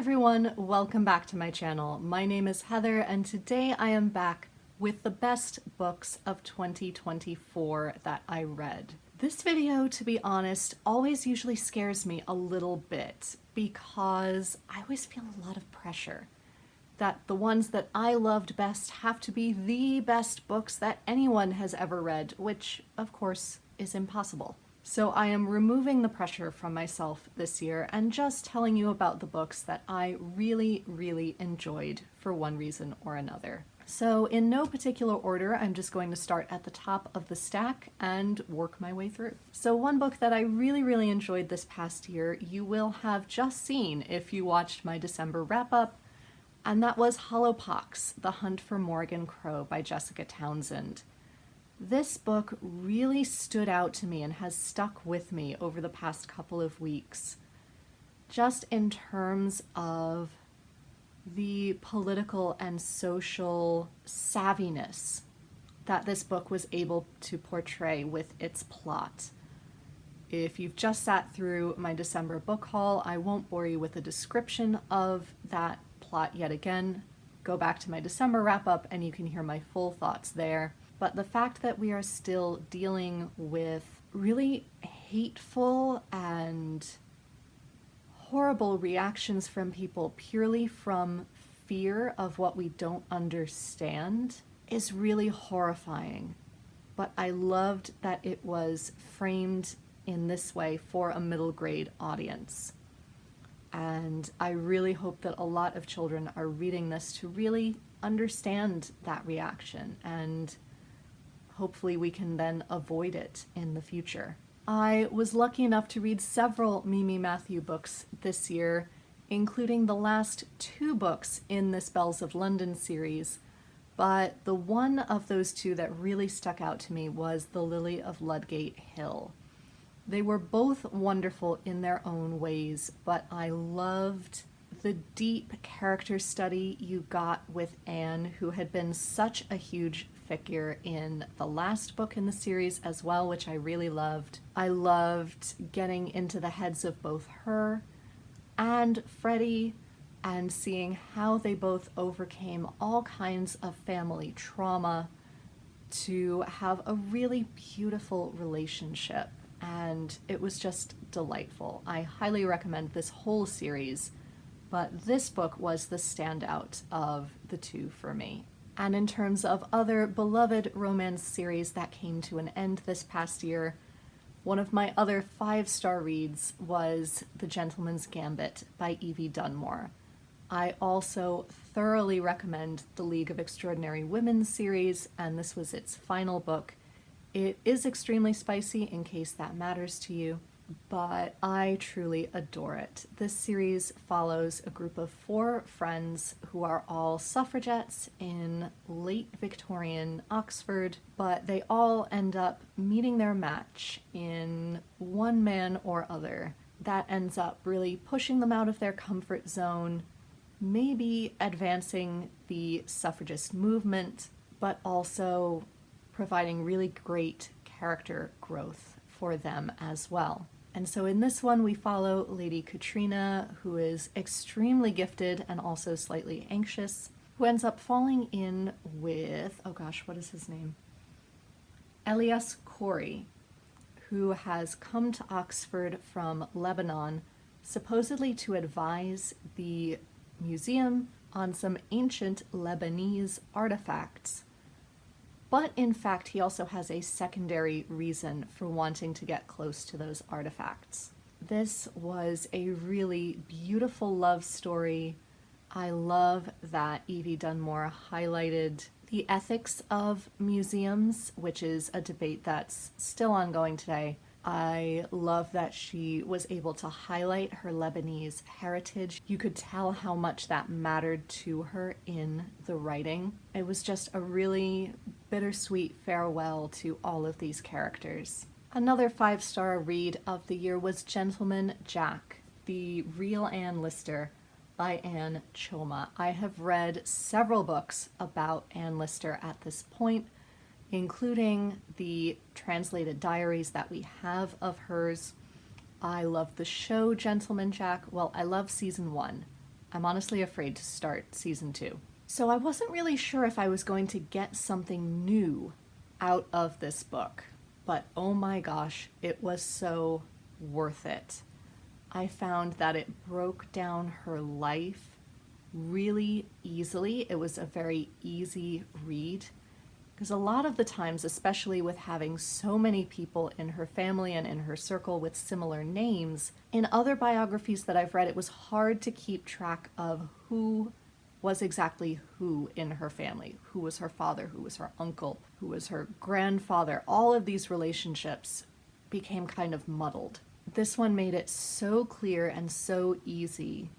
everyone, welcome back to my channel. My name is Heather and today I am back with the best books of 2024 that I read. This video, to be honest, always usually scares me a little bit because I always feel a lot of pressure that the ones that I loved best have to be the best books that anyone has ever read, which of course is impossible. So I am removing the pressure from myself this year and just telling you about the books that I really enjoyed for one reason or another. So in no particular order, I'm just going to start at the top of the stack and work my way through. So one book that I really enjoyed this past year, you will have just seen if you watched my December wrap-up, and that was Hollowpox, The Hunt for Morgan Crow by Jessica Townsend. This book really stood out to me and has stuck with me over the past couple of weeks, just in terms of the political and social savviness that this book was able to portray with its plot. If you've just sat through my December book haul, I won't bore you with a description of that plot yet again. Go back to my December wrap-up and you can hear my full thoughts there. But the fact that we are still dealing with really hateful and horrible reactions from people purely from fear of what we don't understand is really horrifying. But I loved that it was framed in this way for a middle grade audience. And I really hope that a lot of children are reading this to really understand that reaction, and hopefully we can then avoid it in the future. I was lucky enough to read several Mimi Matthew books this year, including the last two books in this Bells of London series, but the one of those two that really stuck out to me was The Lily of Ludgate Hill. They were both wonderful in their own ways, but I loved the deep character study you got with Anne, who had been such a huge figure in the last book in the series as well, which I really loved. I loved getting into the heads of both her and Freddie and seeing how they both overcame all kinds of family trauma to have a really beautiful relationship. And it was just delightful. I highly recommend this whole series, but this book was the standout of the two for me. And in terms of other beloved romance series that came to an end this past year, one of my other 5-star reads was The Gentleman's Gambit by Evie Dunmore. I also thoroughly recommend the League of Extraordinary Women series, and this was its final book. It is extremely spicy, in case that matters to you, but I truly adore it. This series follows a group of 4 friends who are all suffragettes in late Victorian Oxford, but they all end up meeting their match in one man or other that ends up really pushing them out of their comfort zone, maybe advancing the suffragist movement, but also providing really great character growth for them as well. And so in this one we follow Lady Katrina, who is extremely gifted and also slightly anxious, who ends up falling in with, oh gosh, what is his name? Elias Corey, who has come to Oxford from Lebanon, supposedly to advise the museum on some ancient Lebanese artifacts. But in fact, he also has a secondary reason for wanting to get close to those artifacts. This was a really beautiful love story. I love that Evie Dunmore highlighted the ethics of museums, which is a debate that's still ongoing today. I love that she was able to highlight her Lebanese heritage. You could tell how much that mattered to her in the writing. It was just a really bittersweet farewell to all of these characters. Another 5-star read of the year was Gentleman Jack, The Real Anne Lister by Anne Choma. I have read several books about Anne Lister at this point, including the translated diaries that we have of hers. I love the show Gentleman Jack. Well, I love season 1. I'm honestly afraid to start season 2. So I wasn't really sure if I was going to get something new out of this book, but oh my gosh, it was so worth it. I found that it broke down her life really easily. It was a very easy read. Because a lot of the times, especially with having so many people in her family and in her circle with similar names, in other biographies that I've read, it was hard to keep track of who was exactly who in her family. Who was her father, who was her uncle, who was her grandfather. All of these relationships became kind of muddled. This one made it so clear and so easy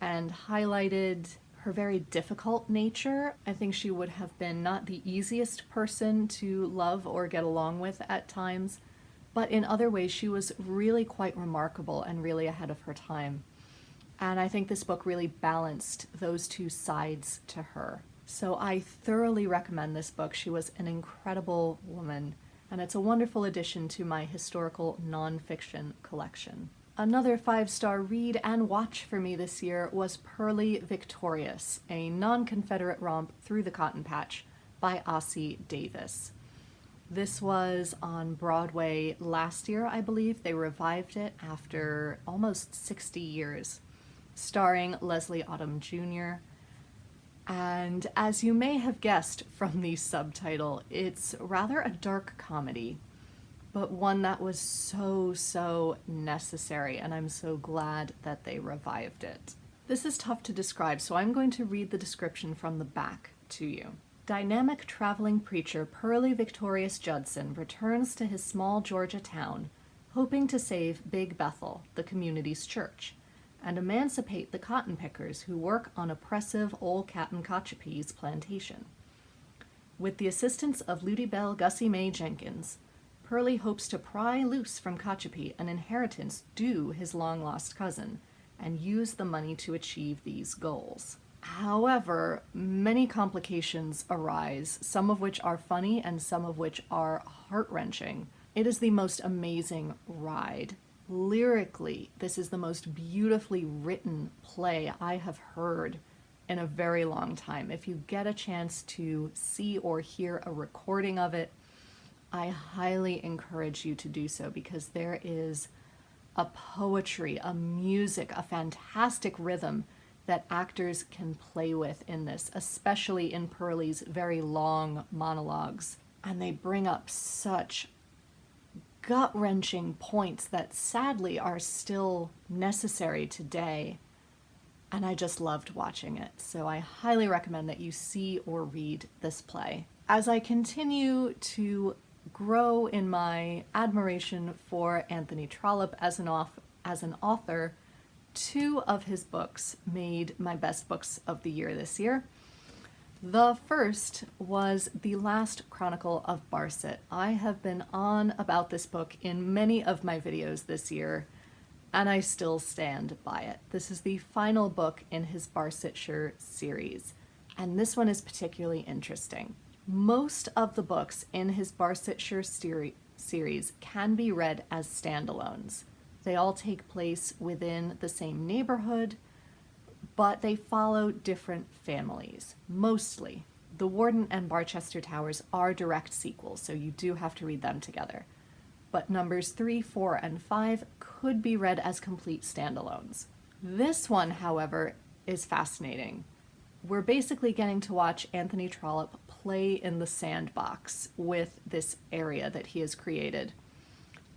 and highlighted her very difficult nature. I think she would have been not the easiest person to love or get along with at times, but in other ways she was really quite remarkable and really ahead of her time. And I think this book really balanced those two sides to her. So I thoroughly recommend this book. She was an incredible woman, and it's a wonderful addition to my historical nonfiction collection. Another 5-star read and watch for me this year was Pearly Victorious, a non-Confederate romp through the cotton patch by Ossie Davis. This was on Broadway last year, I believe. They revived it after almost 60 years, starring Leslie Odom Jr. And as you may have guessed from the subtitle, it's rather a dark comedy, but one that was so necessary, and I'm so glad that they revived it. This is tough to describe, so I'm going to read the description from the back to you. Dynamic traveling preacher Pearly Victorious Judson returns to his small Georgia town, hoping to save Big Bethel, the community's church, and emancipate the cotton pickers who work on oppressive old Katankachapee's plantation. With the assistance of Lutie Belle Gussie Mae Jenkins, Pearly hopes to pry loose from Kachapee an inheritance due his long-lost cousin, and use the money to achieve these goals. However, many complications arise, some of which are funny and some of which are heart-wrenching. It is the most amazing ride. Lyrically, this is the most beautifully written play I have heard in a very long time. If you get a chance to see or hear a recording of it, I highly encourage you to do so, because there is a poetry, a music, a fantastic rhythm that actors can play with in this, especially in Pearly's very long monologues. And they bring up such gut-wrenching points that sadly are still necessary today. And I just loved watching it. So I highly recommend that you see or read this play. As I continue to grow in my admiration for Anthony Trollope as an author, 2 of his books made my best books of the year this year. The first was The Last Chronicle of Barset. I have been on about this book in many of my videos this year, and I still stand by it. This is the final book in his Barsetshire series, and this one is particularly interesting. Most of the books in his Barsetshire series can be read as standalones. They all take place within the same neighborhood, but they follow different families, mostly. The Warden and Barchester Towers are direct sequels, so you do have to read them together. But numbers 3, 4, and 5 could be read as complete standalones. This one, however, is fascinating. We're basically getting to watch Anthony Trollope play in the sandbox with this area that he has created,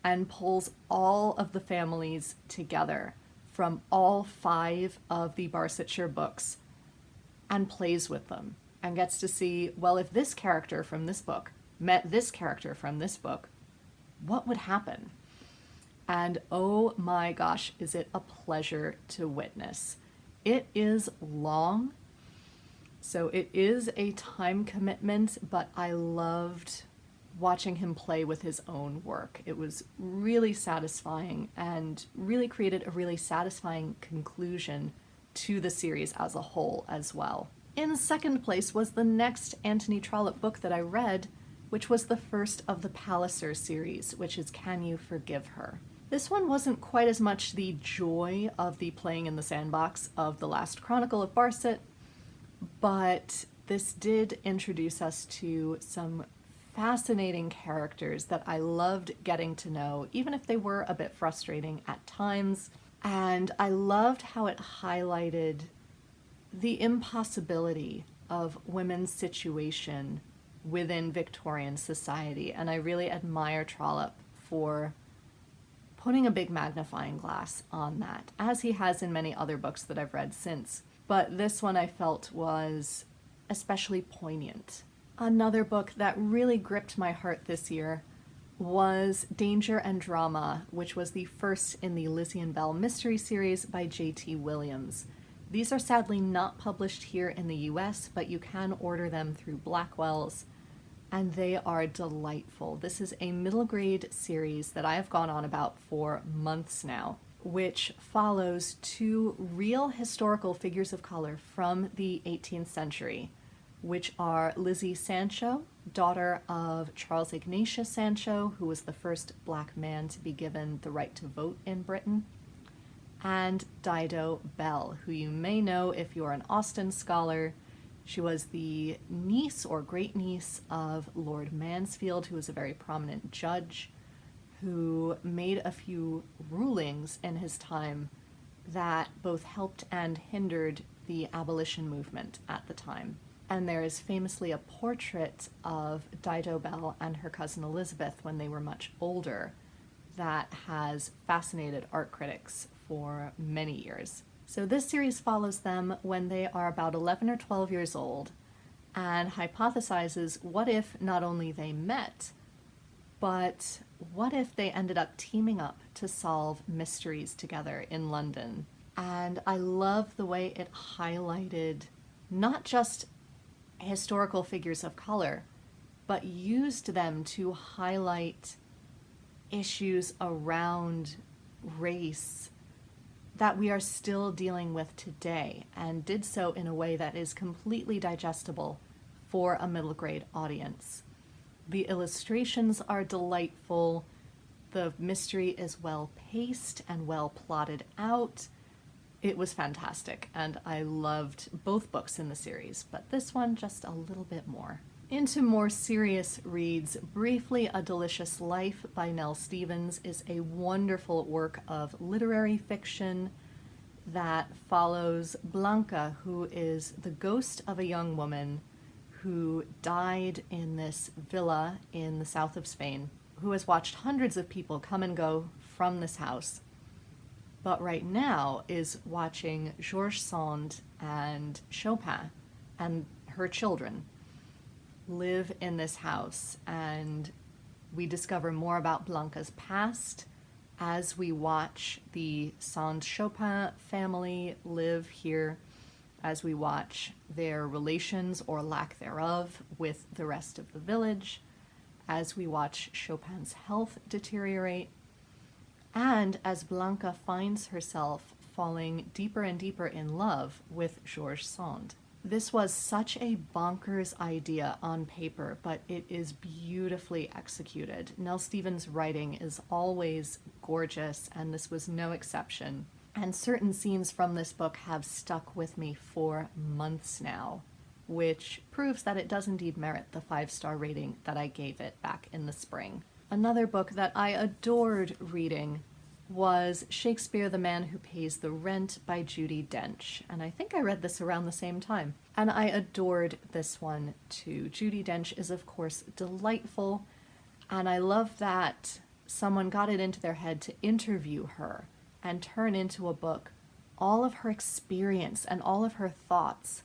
and pulls all of the families together from all 5 of the Barsetshire books and plays with them, and gets to see, well, if this character from this book met this character from this book, what would happen? And oh my gosh, is it a pleasure to witness. It is long, so it is a time commitment, but I loved watching him play with his own work. It was really satisfying and really created a really satisfying conclusion to the series as a whole as well. In second place was the next Anthony Trollope book that I read, which was the first of the Palliser series, which is Can You Forgive Her? This one wasn't quite as much the joy of the playing in the sandbox of The Last Chronicle of Barset, but this did introduce us to some fascinating characters that I loved getting to know, even if they were a bit frustrating at times. And I loved how it highlighted the impossibility of women's situation within Victorian society. And I really admire Trollope for putting a big magnifying glass on that, as he has in many other books that I've read since. But this one I felt was especially poignant. Another book that really gripped my heart this year was Danger and Drama, which was the first in the Lizzie and Bell mystery series by J.T. Williams. These are sadly not published here in the US, but you can order them through Blackwell's, and they are delightful. This is a middle grade series that I have gone on about for months now, which follows two real historical figures of color from the 18th century, which are Lizzie Sancho, daughter of Charles Ignatius Sancho, who was the first black man to be given the right to vote in Britain, and Dido Bell, who you may know if you're an Austen scholar. She was the niece or great-niece of Lord Mansfield, who was a very prominent judge, who made a few rulings in his time that both helped and hindered the abolition movement at the time. And there is famously a portrait of Dido Bell and her cousin Elizabeth when they were much older that has fascinated art critics for many years. So this series follows them when they are about 11 or 12 years old and hypothesizes what if not only they met, but what if they ended up teaming up to solve mysteries together in London. And I love the way it highlighted not just historical figures of color, but used them to highlight issues around race that we are still dealing with today, and did so in a way that is completely digestible for a middle grade audience. The illustrations are delightful, the mystery is well paced and well plotted out. It was fantastic, and I loved both books in the series, but this one just a little bit more. Into more serious reads, Briefly a Delicious Life by Nell Stevens is a wonderful work of literary fiction that follows Blanca, who is the ghost of a young woman who died in this villa in the south of Spain, who has watched hundreds of people come and go from this house, but right now is watching Georges Sand and Chopin and her children live in this house. And we discover more about Blanca's past as we watch the Sand-Chopin family live here, as we watch their relations or lack thereof with the rest of the village, as we watch Chopin's health deteriorate, and as Blanca finds herself falling deeper and deeper in love with Georges Sand. This was such a bonkers idea on paper, but it is beautifully executed. Nell Stevens' writing is always gorgeous, and this was no exception. And certain scenes from this book have stuck with me for months now, which proves that it does indeed merit the 5-star rating that I gave it back in the spring. Another book that I adored reading was Shakespeare, the Man Who Pays the Rent by Judi Dench. And I think I read this around the same time. And I adored this one too. Judi Dench is, of course, delightful. And I love that someone got it into their head to interview her and turn into a book all of her experience and all of her thoughts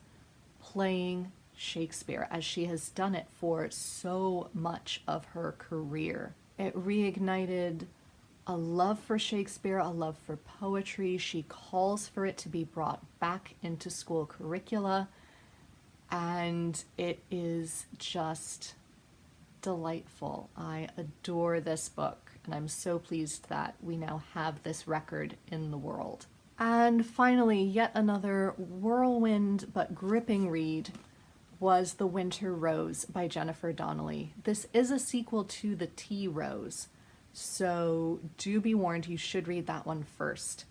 playing Shakespeare, as she has done it for so much of her career. It reignited a love for Shakespeare, a love for poetry. She calls for it to be brought back into school curricula, and it is just delightful. I adore this book, and I'm so pleased that we now have this record in the world. And finally, yet another whirlwind but gripping read was The Winter Rose by Jennifer Donnelly. This is a sequel to The Tea Rose, So do be warned, you should read that one first,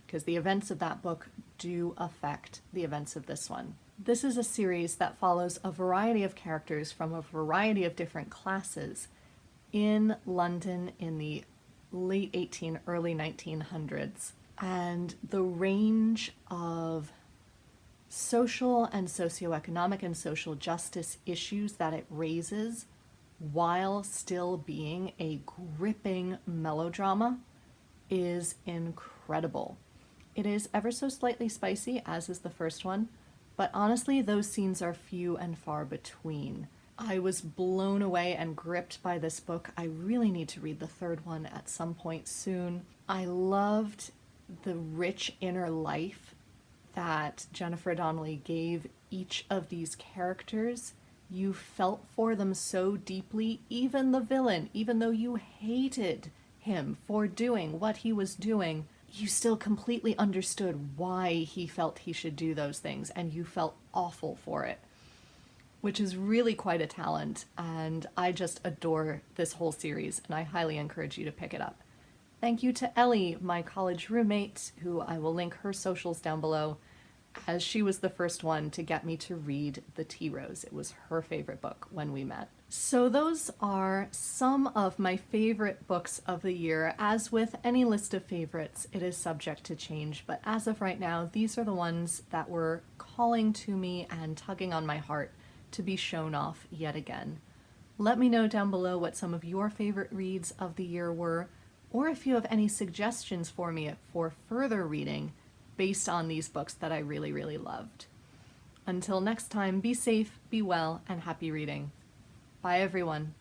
because the events of that book do affect the events of this one. This is a series that follows a variety of characters from a variety of different classes in London in the late early 1900s. And the range of social and socioeconomic and social justice issues that it raises while still being a gripping melodrama is incredible. It is ever so slightly spicy, as is the first one, but honestly, those scenes are few and far between. I was blown away and gripped by this book. I really need to read the third one at some point soon. I loved the rich inner life that Jennifer Donnelly gave each of these characters. You felt for them so deeply, even the villain, even though you hated him for doing what he was doing, you still completely understood why he felt he should do those things, and you felt awful for it, which is really quite a talent, and I just adore this whole series, and I highly encourage you to pick it up. Thank you to Ellie, my college roommate, who I will link her socials down below, as she was the first one to get me to read The Tea Rose. It was her favorite book when we met. So those are some of my favorite books of the year. As with any list of favorites, it is subject to change, but as of right now, these are the ones that were calling to me and tugging on my heart to be shown off yet again. Let me know down below what some of your favorite reads of the year were, or if you have any suggestions for me for further reading based on these books that I really, really loved. Until next time, be safe, be well, and happy reading. Bye, everyone.